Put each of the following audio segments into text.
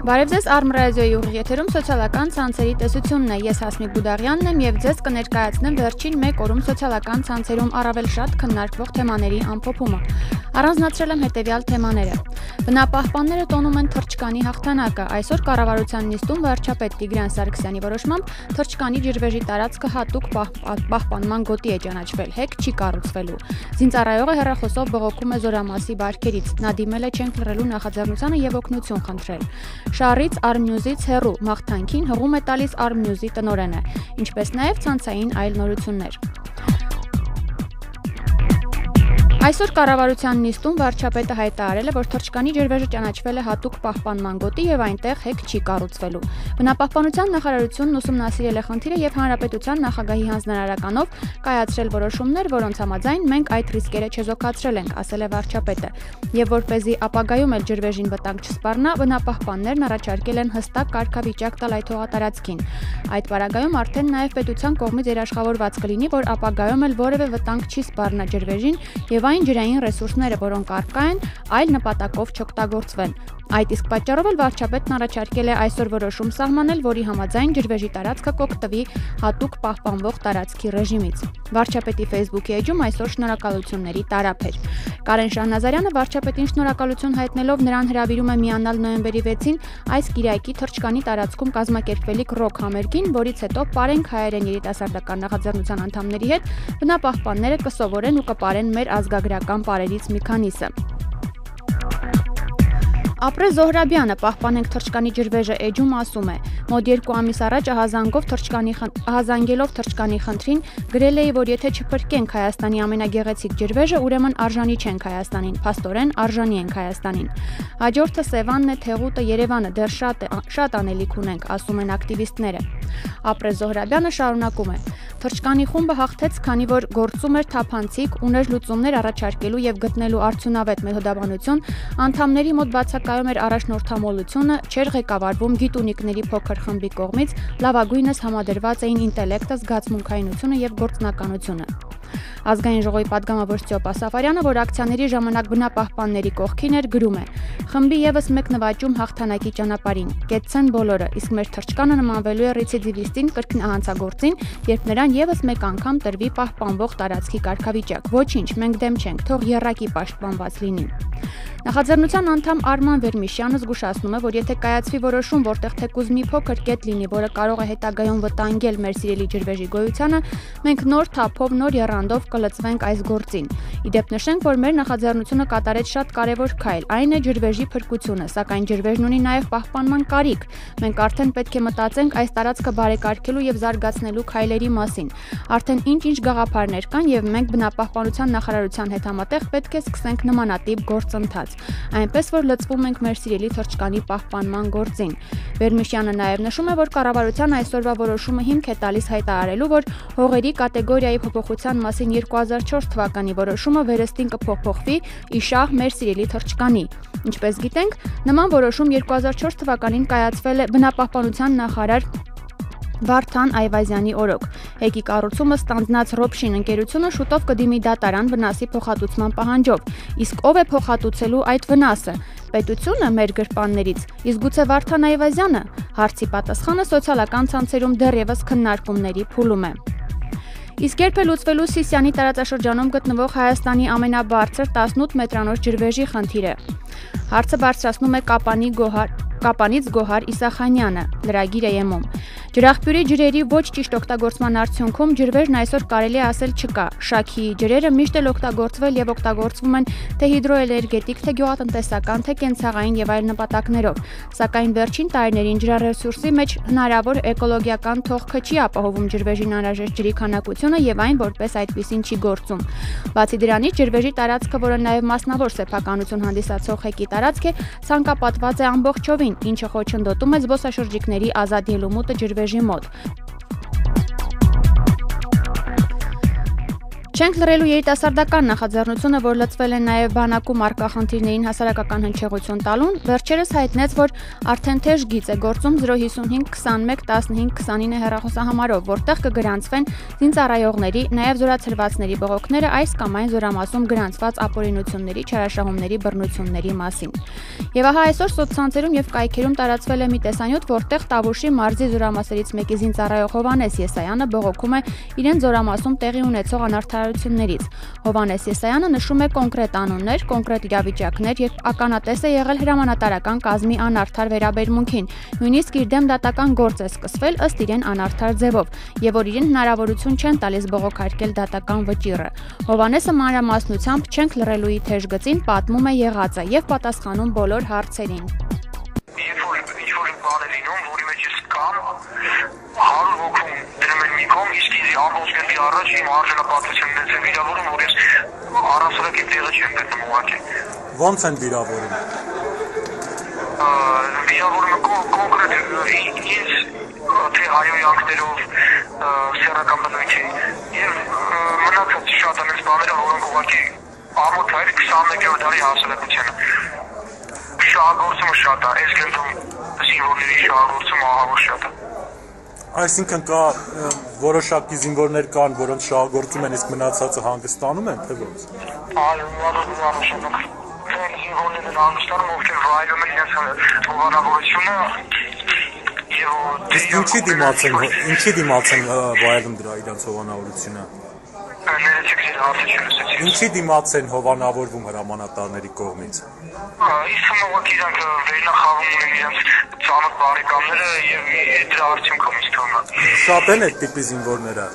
Բարև ձեզ Arm Radio-ի ուղիղ եթերում սոցիալական ցանցերի տեսությունն է։ Ես Հասմիկ Բուդաղյանն եմ եւ ձեզ կներկայացնեմ վերջին 1 օրում սոցիալական ցանցերում առավել շատ քննարկվող թեմաների ամփոփումը։ Առանձնացրել եմ հետեւյալ թեմաները։ Բնապահպանները տոնում են թռչկանի հաղթանակը։ Այսօր կառավարության նիստում վարչապետ Տիգրան Սարգսյանի որոշմամբ թռչկանի ջրվեժի տարածքը հատուկ պահպանման գոտի է ճանաչվել, հեկ չի կառուցվելու։ Զինծառայողը հեռախոսով բողոքում է Զորամասի բարքերից։ Նա դիմել է չենք լռելու նախաձեռնությանը եւ օգնություն խնդրել։ Շարից Arm News-ից հեռու մաղթանքին հղում է տալիս Arm News-ի տնօրենը, ինչպես նաև ցանցային այլ նորություններ։ Այսօր կառավարության նիստում վարչապետը հայտարարել է, որ թռչկանի ջրվեժը ճանաչվել է հատուկ պահպանման գոտի եւ այնտեղ հեկ չի կառուցվելու։ Բնապահպանության նախարարությունն ուսումնասիրել է խնդիրը եւ հանրապետության նախագահի հանձնարարականով կայացրել որոշումներ, որոնց համաձայն մենք այդ ռիսկերը չեզոքացրել ենք, ասել է վարչապետը։ Եվ որպեսզի ապագայում էլ ջրվեժին վտանգ չսպառնա, բնապահպաններն առաջարկել են հստակ կարգավիճակ տալ այդ հողատարածքին։ Այդ պարագայում արդեն նաև պետության կողմից երաշխավորված կլինի, որ ապագայում էլ որևէ վտանգ չի սպառնա ջրվեժին եւ այն ջրային ռեսուրսները, որոնք առկա են, այլ նպատակով չօգտագործվեն։ Այդ իսկ պատճառով էլ վարչապետն առաջարկել է այսօր որոշում սահմանել, որի համաձայն ջրվեժի տարածքը կօգտվի հատուկ պահպանվող տարածքի ռեժիմից։ Վարչապետի Facebook-ի էջում այսօր շնորհակալությունների տարափ էր։ Կարեն Շահնազարյանը վարչապետին շնորհակալություն հայտնելով նրան հրավիրում է միանալ նոյեմբերի 6-ին այս կիրակի թռչկանի տարածքում կազմակերպվելիք ռոք համերգին, որից հետո Պարենք հայերեն երիտասարդական նախաձեռնության անդամների հետ բնապահպանները կսովորեն ու կպարեն մեր ազգագրական պարերից մի քանիսը։ Ապրե Զոհրաբյանը պահպանենք թռչկանի ջրվեժը էջում ասում է. մոտ 2 ամիս առաջ ահազանգելով թռչկանի խնդրին գրել էի, որ եթե չփրկենք Հայաստանի ամենագեղեցիկ ջրվեժը, ուրեմն արժանի չենք Հայաստանին, փաստորեն արժանի ենք Հայաստանին։ Հաջորդը Սևանն է, Թեղուտը, Երևանը դեռ շատ անելիք ունենք, ասում են ակտիվիստները։ Ապրե Զոհրաբյանը շարունակում է. Թռչկանի խումբը հաղթեց, քանի որ գործում էր թափանցիկ, ուներ լուծումներ առաջարկելու եւ գտնելու արդյունավետ մեթոդաբանություն, անդամների մոտ բացակայում էր առաջնորդամոլությունը, չէր ղեկավարվում գիտունիկների փոքր խմբի կողմից, լավագույնս համադրված էին ինտելեկտը, զգացմունքայինությունը եւ գործնականությունը։ Ազգային ժողովի падգամավոր Ստյոպա Սաֆարյանը, որ ակցիաների ժամանակ բնապահպանների կողքին էր, գրում է. խմբի եւս մեկ նվաճում հաղթանակի ճանապարհին։ Կեցցեն բոլորը, իսկ մեր թռչկանը նմանվելու է ռեցիդիվիստին կրկնահանցագործին, երբ նրան եւս մեկ անգամ տրվի պահպանվող տարածքի կարգավիճակ։ Ոչինչ, մենք դեմ չենք, թող եռակի պաշտպանված լինի։ Նախաձեռնության անդամ Արման Վերմիշյանը զգուշացնում է, որ եթե կայացվի որոշում, որտեղ թեկուզ մի փոքր կետ լինի, որը կարող է հետագայում վտանգել մեր սիրելի ջրվեժի գոյությանը, մենք նոր թափով, նոր եռանդով կլծվենք այս գործին։ Իդեպ նշենք, որ մեր նախաձեռնությունը կատարեց շատ կարևոր քայլ, այն է ջրվեժի փրկությունը, սակայն ջրվեժն ունի նաև պահպանման կարիք։ Մենք արդեն պետք է մտածենք այս տարածքը բարեկարգելու եւ զարգացնելու քայլերի մասին։ Արդեն ինչ-ինչ գաղափարներ կան եւ մենք բնապահպանության նախարարության հետ համատեղ պետք է սկսենք նմանատիպ գործընթաց, այնպես որ լծվում ենք մեր սիրելի թռչկանի պահպանման գործին։ Վերմիշյանը նաև նշում է, որ կառավարության այսօրվա որոշումը հիմք է տալիս հայտարարելու, որ հողերի կատեգորիայի փոփոխության մասին 2004 թվականի որոշումը վերստին կփոփոխվի ի շահ մեր սիրելի թռչկանի։ Ինչպես գիտենք, նման որոշում 2004 թվականին կայացվել է բնապահպանության նախարար Վարդան Այվազյանի օրոք։ Հեկի կառուցումը ստանձնած Ռոբշին ընկերությունը շուտով կդիմի դատարան վնասի փոխհատուցման պահանջով։ Իսկ ով է փոխհատուցելու այդ վնասը։ Պետությունը մեր գրպաններից, իսկ գուցե Վարդան Այվազյանը։ Հարցի պատասխանը սոցիալական ցանցերում դեռևս քննարկումների փուլում է։ Իսկ երբ է լուծվելու Սիսիանի տարածաշրջանում գտնվող Հայաստանի ամենաբարձր 18 մետրանոց ջրվեժի խնդիրը։ Հարցը բարձրացնում է Կապանից Գոհար Իսախանյանը, լրագիր ԵՄ-ում։ Ջրաղբյուրի ջրերի ոչ ճիշտ օգտագործման արդյունքում ջրվեժն այսօր կարելի է ասել չկա։ Շաքիի ջրերը միշտ էլ օգտագործվել եւ օգտագործվում են թե հիդրոէներգետիկ, թե գյուղատնտեսական, թե կենցաղային եւ այլ նպատակներով։ Սակայն վերջին տարիներին ջրառեսուրսի մեջ հնարավոր էկոլոգիական թողքը չի ապահովում ջրվեժին անհրաժեշտ ջրի քանակությունը եւ այն որպես այդպիսին չի գործում։ Բացի դրանից ջրվեժի տարածքը, որը նաեւ մասնավոր սեփականություն հանդիսացող հեկի տարածք է, ցանկապատված է ամբողջովին, ինչը խոչընդոտում է զբոսաշրջիկների ազատ ելումուտը ջրվեժի մոտ։ Չենք լռելու երիտասարդական նախաձեռնությունը, որ լծվել է նաև բանակում առկա խնդիրներին հասարակական հնչեղություն տալուն, վերջերս հայտնեց, որ արդեն թեժ գիծ է գործում 055 21 15 29 հեռախոսահամարով, որտեղ կգրանցվեն զինծառայողների, նաև զորացրվածների բողոքները այս կամ այն զորամասում գրանցված ապօրինությունների, չարաշահումների, բռնությունների մասին։ Եվ ահա այսօր սոցցանցերում եւ կայքերում տարածվել է մի տեսանյութ, որտեղ Տավուշի մարզի զորամասերից մեկի զինծառայող Հովհաննես Եսայանը բողոքում է իրեն զորամասում տեղի ունեցող անարդարություններից։ Հովհաննես Եսայանը նշում է կոնկրետ անուններ, կոնկրետ իրավիճակներ, երբ ականատես է եղել հրամանատարական կազմի անարդար վերաբերմունքին, նույնիսկ իր դեմ դատական գործ է սկսվել ըստ իրեն անարդար ձևով, եւ որ իրեն հնարավորություն չեն տալիս բողոքարկել դատական վճիռը։ Հովհաննեսը մանրամասնությամբ չենք լռելուի թեժ գծին պատմում է եղածը եւ պատասխանում բոլոր հարցերին։ Հարուր ոգում դրում են մի կողմ, իսկ իզի ամբողջ գնդի առաջ իմ արժանապատվությունն է վիրավորում, որ ես առասարակի տեղը չեմ գտնում ուղղակի։ Ոնց են վիրավորում։ Վիրավորումը կոնկրետ ինձ թե հայոյանքներով սեռական բնույթին եւ մնացած շատ ամեն բաները, որոնք ուղղակի ամոթ էր 21-րդ դարի հասարակությանը։ Շահագործումը շատ է, այս գնդում զինվորների շահագործումը ահավոր շատ է։ Այսինքն կա որոշակի զինվորներ կան, որոնց շահագործում են, իսկ մնացածը հանգստանում են, թե ոնց։ Այո, որոշակի զինվորներն հանգստանում, ովքեր վայելում են իրենց հովանավորությունը եւ Իսկ ինչի դիմաց են վայելում դրա իրենց հովանավորությունը։ Ինչի դիմաց են հովանավորվում հրամանատարների կողմից։ Իսկ ուղղակի իրանք վերնախավում ունեն իրենց ծանոթ բարեկամները եւ դրա արդյունքում իսկ թվում է։ Շատ են այդ տիպի զինվորները։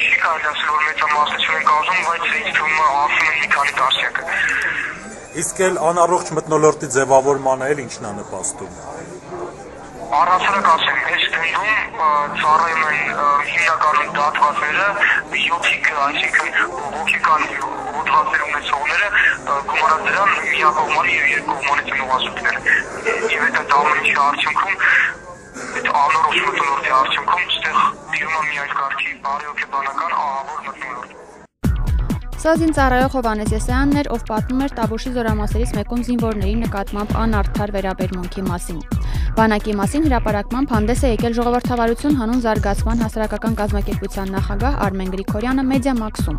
Չի կարելի ասել, որ մեծամասնություն են կազմում, բայց ինձ թվում է ասում են մի քանի տասնյակը։ Իսկ էլ անառողջ մթնոլորտի ձևավորմանը էլ ինչն է նպաստում։ Առասարակ ասեմ, այս գնդում ծառայում են հիմնականում դատվածները, 7-իկ, այսինքն հոգեկան հոդվածներ ունեցողները, գումարած դրան միակողմանի եւ երկկողմանի ծնողազույգները։ Եվ այդ ամենի արդյունքում, այդ անառողջ մթնոլորտի արդյունքում, այստեղ դիում է մի այլ կարգի բարեհոգեբանական ահավոր մթնոլորտ։ Սա զինծառայող Հովհաննես Եսայանն էր, ով պատմում էր Տավուշի զորամասերից մեկում զինվորների նկատմամբ անարդար վերաբերմունքի մասին։ Բանակի մասին հրապարակմամբ հանդես է եկել ժողովրդավարություն հանուն զարգացման հասարակական կազմակերպության նախագահ Արմեն Գրիգորյանը Մեդիամաքսում։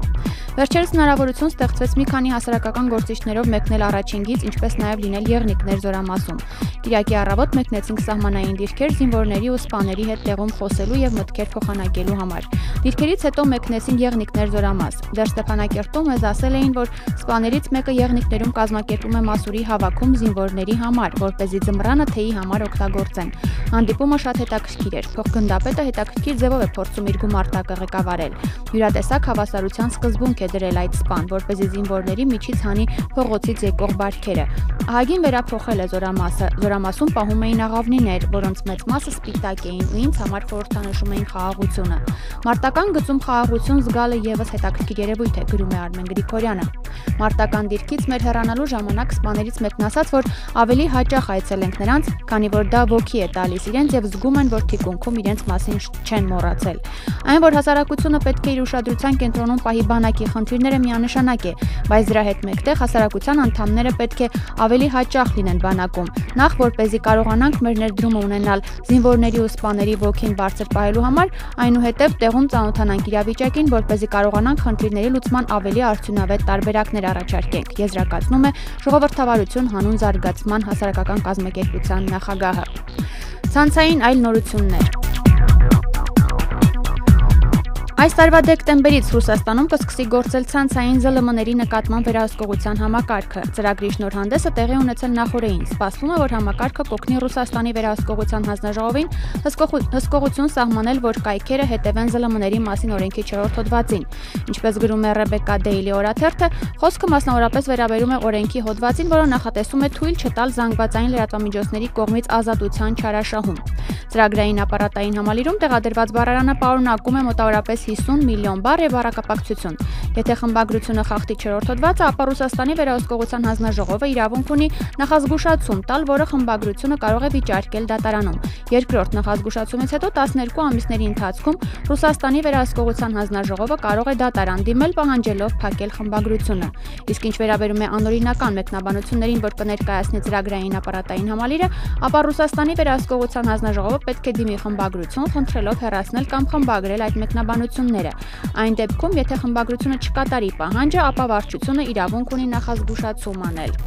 Վերջերս հնարավորություն ստեղծվեց մի քանի հասարակական գործիչներով մեկնել առաջին գիծ, ինչպես նաև լինել եղնիկներ զորամասում։ Կիրակի առավոտ մեկնեցինք սահմանային դիրքեր զինվորների ու սպաների հետ տեղում խոսելու եւ մտքեր փոխանակելու համար։ Դիրքերից հետո մեկնեցին եղնիկներ զորամաս։ Դեռ Ստեփանակերտում մեզ ասել էին, որ սպաներից մեկը եղնիկներում կազմակերպում է մասուրի հավաքում զինվորների համար, որպեսզի ձմռանը թեյի համար օգտագործեն։ Հանդիպումը շատ հետաքրքիր էր։ Փոխգնդապետը հետաքրքիր ձևով է փորձում իր գումարտակը ղեկավարել։ Յուրատեսակ հավասարության սկզբունք է դրել այդ սպան, որպեսզի զինվորների միջից հանի փողոցից եկող բարքերը։ Ահագին վերափոխել է զորամասը։ Զորամասում պահում էին աղավնիներ, որոնց մեծ մասը սպիտակ էին ու ինձ համար խորհրդանշում էին խաղաղությունը։ Մարտական գծում խաղաղություն զգալը եւս հետաքրքիր երևույթ է, գրում է Արմեն Գրիգորյանը։ Մարտական դիրքից մեր հեռանալու ժամանակ սպաներից մեկն ասաց, որ ավելի հաճախ այցելենք նրանց, քանի որ դա ոգի է տալիս իրենց եւ զգում են, որ թիկունքում իրենց մասին չեն մոռացել։ Այն, որ հասարակությունը պետք է իր ուշադրության կենտրոնում պահի բանակի խնդիրները միանշանակ է, բայց դրա հետ մեկտեղ հասարակության անդամները պետք է ավելի հաճախ լինեն բանակում, նախ որպեսզի կարողանանք մեր ներդրումը ունենալ զինվորների ու սպաների ոգին բարձր պահելու համար, այնուհետև տեղում ծանոթանանք իրավիճակին, որպեսզի կարողանանք խնդիրների լուծման ավելի արդյունավետ տարբերակներ առաջարկենք, եզրակացնում է ժողովրդավարություն հանուն զարգացման հասարակական կազմակերպության նախագահը։ Ցանցային այլ նորություններ։ Այս տարվա դեկտեմբերից Ռուսաստանում կսկսի գործել ցանցային ԶԼՄ-ների նկատմամբ վերահսկողության համակարգը։ Ծրագրի շնորհանդեսը տեղի ունեցել նախորդին։ Սպասվում է, որ համակարգը կօգնի Ռուսաստանի վերահսկողության հանձնաժողովին հսկողություն սահմանել, որ կայքերը հետևեն ԶԼՄ-ների մասին օրենքի 4-րդ հոդվածին։ Ինչպես գրում է Ռեբեկա Դեյլի օրաթերթը, խոսքը մասնավորապես վերաբերում է օրենքի հոդվածին, որը նախատեսում է թույլ չտալ զանգվածային լրատվամիջոցների կողմից ազատության չարաշահում։ Ծրագրային ապարատային համալիրում տեղադրված բառարանը պարունակում է մոտավորապես 50 միլիոն բառ եւ առակապակցություն։ Եթե խմբագրությունը խախտի 4-րդ հոդվածը, ապա Ռուսաստանի վերահսկողության հանձնաժողովը իրավունք ունի նախազգուշացում տալ, որը խմբագրությունը կարող է վիճարկել դատարանում։ Երկրորդ նախազգուշացումից հետո 12 ամիսների ընթացքում Ռուսաստանի վերահսկողության հանձնաժողովը կարող է դատարան դիմել, պահանջելով փակել խմբագրությունը։ Իսկ ինչ վերաբերում է անօրինական մեկնաբանություններին, որ կներկայացնի ծրագրային ապարատային համալիրը, ապա Ռուսաստանի վերահսկողության հանձնաժողովը պետք է դիմի խմբագրություն, խնդրելով հեռացնել կամ խմբագրել այդ մեկնաբանությունները։ Այն դեպքում, եթե խմբագրությունը չկատարի պահանջը, ապա վարչությունը իրավունք ունի նախազգուշացում անել։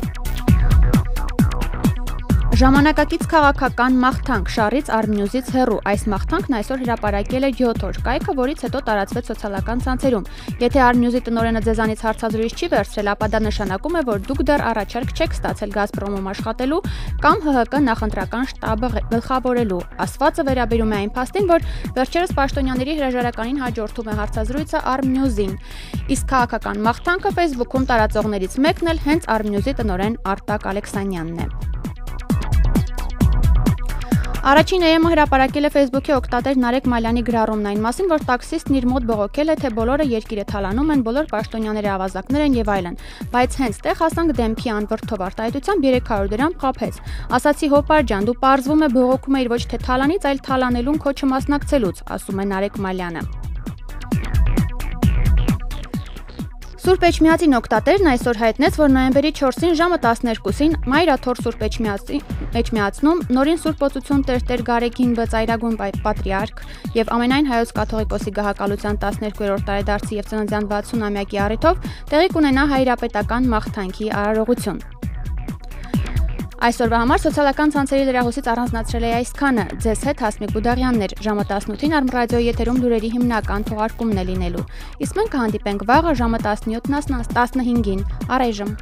Ժամանակակից քաղաքական մաղթանք շարից Armnews-ից հեռու։ Այս մաղթանքն այսօր հրապարակել է 7 օր կայքը, որից հետո տարածվեց սոցիալական ցանցերում։ Եթե Armnews-ի տնօրենը ձեզանից հարցազրույց չի վերցրել, ապա դա նշանակում է, որ դուք դեռ առաջարկ չեք ստացել Գազպրոմում աշխատելու կամ ՀՀԿ նախընտրական շտաբը գլխավորելու։ Ասվածը վերաբերում է այն փաստին, որ վերջերս Պաշտոնյաների հրաժարականին հաջորդում է հարցազրույցը Armnews-ին։ Իսկ քաղաքական մաղթանքը Facebook-ում տարածողներից մեկն էլ հենց Armnews-ի տնօրեն Արտակ Ալեքսանյանն է։ Առաջին ԵՄ-ը հրապարակել է Facebook-ի օգտատեր Նարեկ Մալյանի գրառումն այն մասին, որ տաքսիստն իր մոտ բողոքել է, թե բոլորը երկիրը թալանում են, բոլոր պաշտոնյաները ավազակներ են եւ այլն։ Բայց հենց տեղ հասանք դեմքի անվրդով արտահայտությամբ 300 դրամ խաբեց։ Ասացի հոպար ջան, դու պարզվում է բողոքում էիր ոչ թե թալանից, այլ թալանելուն քո չմասնակցելուց, ասում է Նարեկ Մալյանը։ Սուրբ Էջմիածին օգտատերն այսօր հայտնեց, որ նոյեմբերի 4-ին ժամը 12-ին Մայրաթոր Սուրբ Էջմիածնում նորին Սուրբ Օծություն Տեր Գարեգին Բծայրագույն Պատրիարք եւ ամենայն հայոց կաթողիկոսի գահակալության 12-րդ տարեդարձի եւ ծննդյան 60-ամյակի առիթով տեղի կունենա հայրապետական մաղթանքի արարողություն։ Այսօրվա համար սոցիալական ցանցերի լրահոսից առանձնացրել է այսքանը։ Ձեզ հետ Հասմիկ Բուդաղյանն էր։ Ժամը 18-ին Արմրադիոյի եթերում լուրերի հիմնական թողարկումն է լինելու։ Իսկ մենք կհանդիպենք վաղը ժամը 17-ին, առայժմ։